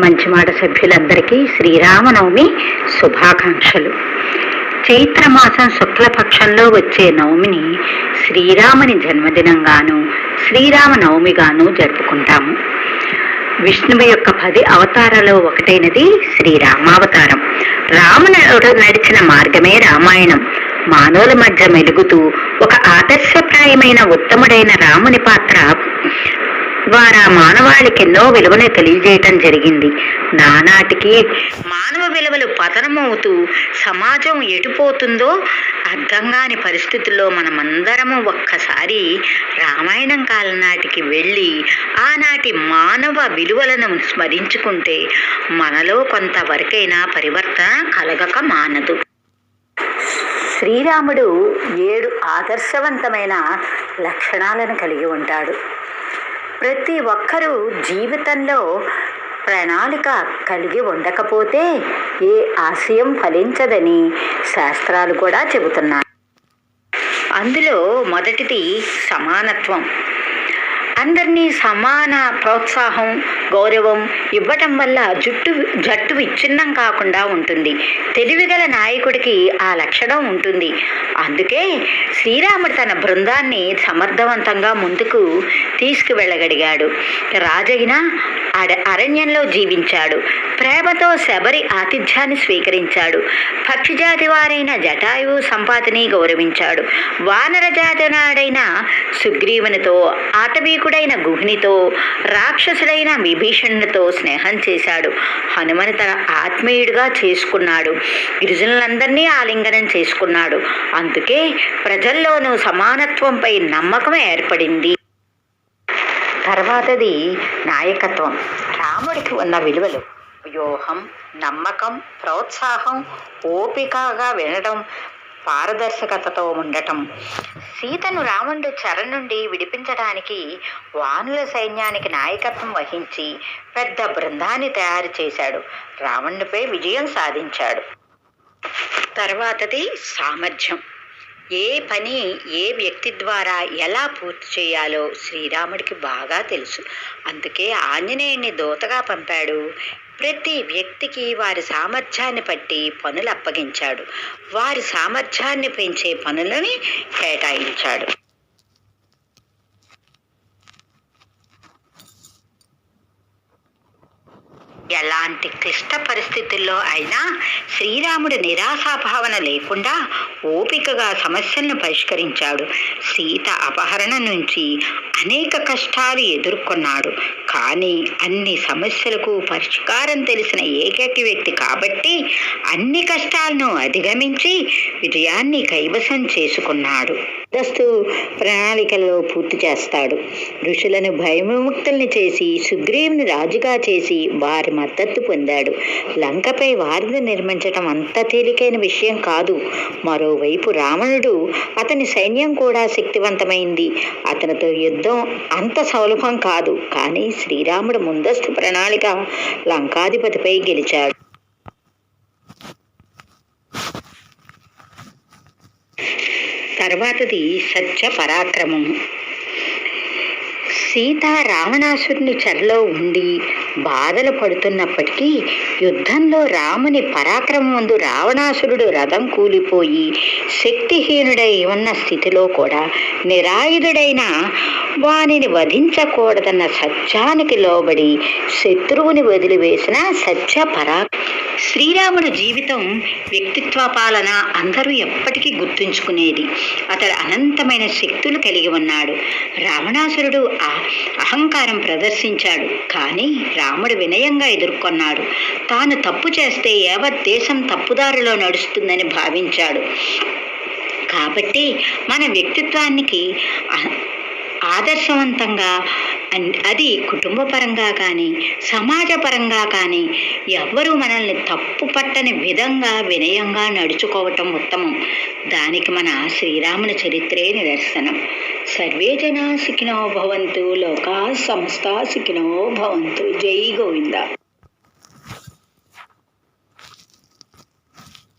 మంచిమాట సభ్యులందరికీ శ్రీరామనవమి శుభాకాంక్షలు. చైత్రమాసం శుక్లపక్షంలో వచ్చే నవమిని శ్రీరాముని జన్మదినంగాను శ్రీరామనవమిగాను జరుపుకుంటాము. విష్ణువు యొక్క 10 అవతారాలలో ఒకటైనది శ్రీరామావతారం. రాముడు నడిచిన మార్గమే రామాయణం. మానవుల మధ్య మెలుగుతూ ఒక ఆదర్శప్రాయమైన ఉత్తముడైన రాముని పాత్ర ద్వారా మానవాళికి ఎన్నో విలువను తెలియజేయటం జరిగింది. నానాటికి మానవ విలువలు పతనమవుతూ సమాజం ఎటుపోతుందో అర్థం కాని పరిస్థితుల్లో మనమందరము ఒక్కసారి రామాయణం కాలం నాటికి వెళ్ళి ఆనాటి మానవ విలువలను స్మరించుకుంటే మనలో కొంతవరకైనా పరివర్తన కలగక మానదు. శ్రీరాముడు 7 ఆదర్శవంతమైన లక్షణాలను కలిగి ఉంటాడు. ప్రతి ఒక్కరూ జీవితంలో ప్రణాళిక కలిగి ఉండకపోతే ఏ ఆశయం ఫలించదని శాస్త్రాలు కూడా చెబుతున్నాయి. అందులో మొదటిది సమానత్వం. అందరినీ సమాన ప్రోత్సాహం, గౌరవం ఇవ్వటం వల్ల జట్టు విచ్ఛిన్నం కాకుండా ఉంటుంది. తెలివిగల నాయకుడికి ఆ లక్షణం ఉంటుంది. అందుకే శ్రీరాముడు తన బృందాన్ని సమర్థవంతంగా ముందుకు తీసుకువెళ్ళగలిగాడు. రాజైన అరణ్యంలో జీవించాడు. ప్రేమతో శబరి ఆతిథ్యాన్ని స్వీకరించాడు. పక్షిజాతి వారైన జటాయువు సంపాతిని గౌరవించాడు. వానర జాతినాడైన సుగ్రీవునితో, ఆటవీకుడైన గుహ్నితో, రాక్షసుడైన విభీషణునితో స్నేహం చేశాడు. హనుమని తన ఆత్మీయుడిగా చేసుకున్నాడు. గిరిజనులందరినీ ఆలింగనం చేసుకున్నాడు. అందుకే ప్రజల్లోనూ సమానత్వంపై నమ్మకం ఏర్పడింది. తర్వాతది నాయకత్వం. రాముడికి ఉన్న విలువలు వ్యూహం, నమ్మకం, ప్రోత్సాహం, ఓపికగా వినడం, పారదర్శకతతో ఉండటం. సీతను రావణుడు చెర నుండి విడిపించడానికి వానరుల సైన్యానికి నాయకత్వం వహించి పెద్ద బృందాన్ని తయారు చేశాడు. రావణుడిపై విజయం సాధించాడు. తర్వాతది సామర్థ్యం. ఏ పని ఏ వ్యక్తి ద్వారా ఎలా పూర్తి చేయాలో శ్రీరాముడికి బాగా తెలుసు. అందుకే ఆంజనేయుడిని దూతగా పంపాడు. ప్రతి వ్యక్తికి వారి సామర్థ్యాన్ని బట్టి పనులు అప్పగించాడు. వారి సామర్థ్యాన్ని పెంచే పనులని కేటాయించాడు. ఎలాంటి క్లిష్ట పరిస్థితుల్లో అయినా శ్రీరాముడు నిరాశాభావన లేకుండా ఓపికగా సమస్యలను పరిష్కరించాడు. సీత అపహరణ నుంచి అనేక కష్టాలు ఎదుర్కొన్నాడు. కానీ అన్ని సమస్యలకు పరిష్కారం తెలిసిన ఏకైక వ్యక్తి కాబట్టి అన్ని కష్టాలను అధిగమించి విజయాన్ని కైవసం చేసుకున్నాడు. దస్తు ప్రణాళికలో పూర్తి చేస్తాడు. ఋషులను భయవిముక్తుల్ని చేసి సుగ్రీవుని రాజుగా చేసి వారి మద్దతు పొందాడు. లంకపై వారిని నిర్మించటం అంత తేలికైన విషయం కాదు. మరోవైపు రావణుడు, అతని సైన్యం కూడా శక్తివంతమైంది. అతనితో యుద్ధం అంత సులభం కాదు. కానీ శ్రీరాముడు ముందస్తు ప్రణాళిక లంకాధిపతిపై గెలిచాడు. తర్వాతది సత్య పరాక్రమం. సీత రావణాసురుని చెరలో ఉండి బాధలు పడుతున్నప్పటికీ యుద్ధంలో రాముని పరాక్రమం ముందు రావణాసురుడు రథం కూలిపోయి శక్తిహీనుడై ఉన్న స్థితిలో కూడా నిరాయుధుడైన వానిని వధించకూడదన్న సత్యానికి లోబడి శత్రువుని వదిలివేసిన సత్య శ్రీరాముడు జీవితం, వ్యక్తిత్వ పాలన అందరూ ఎప్పటికీ గుర్తుంచుకునేది. అతడు అనంతమైన శక్తులు కలిగి ఉన్నాడు. రావణాసురుడు అహంకారం ప్రదర్శించాడు. కానీ రాముడు వినయంగా ఎదుర్కొన్నాడు. తాను తప్పు చేస్తే యావత్ దేశం తప్పుదారిలో నడుస్తుందని భావించాడు. కాబట్టి మన వ్యక్తిత్వానికి ఆదర్శవంతంగా, అది కుటుంబపరంగా కానీ సమాజపరంగా కానీ ఎవ్వరూ మనల్ని తప్పు పట్టని విధంగా వినయంగా నడుచుకోవటం ఉత్తమం. దానికి మన శ్రీరాముని చరిత్రే నిదర్శనం. సర్వే జనా సుఖినో భవంతు, లోకా సమస్తా సుఖినో భవంతు. జై గోవింద.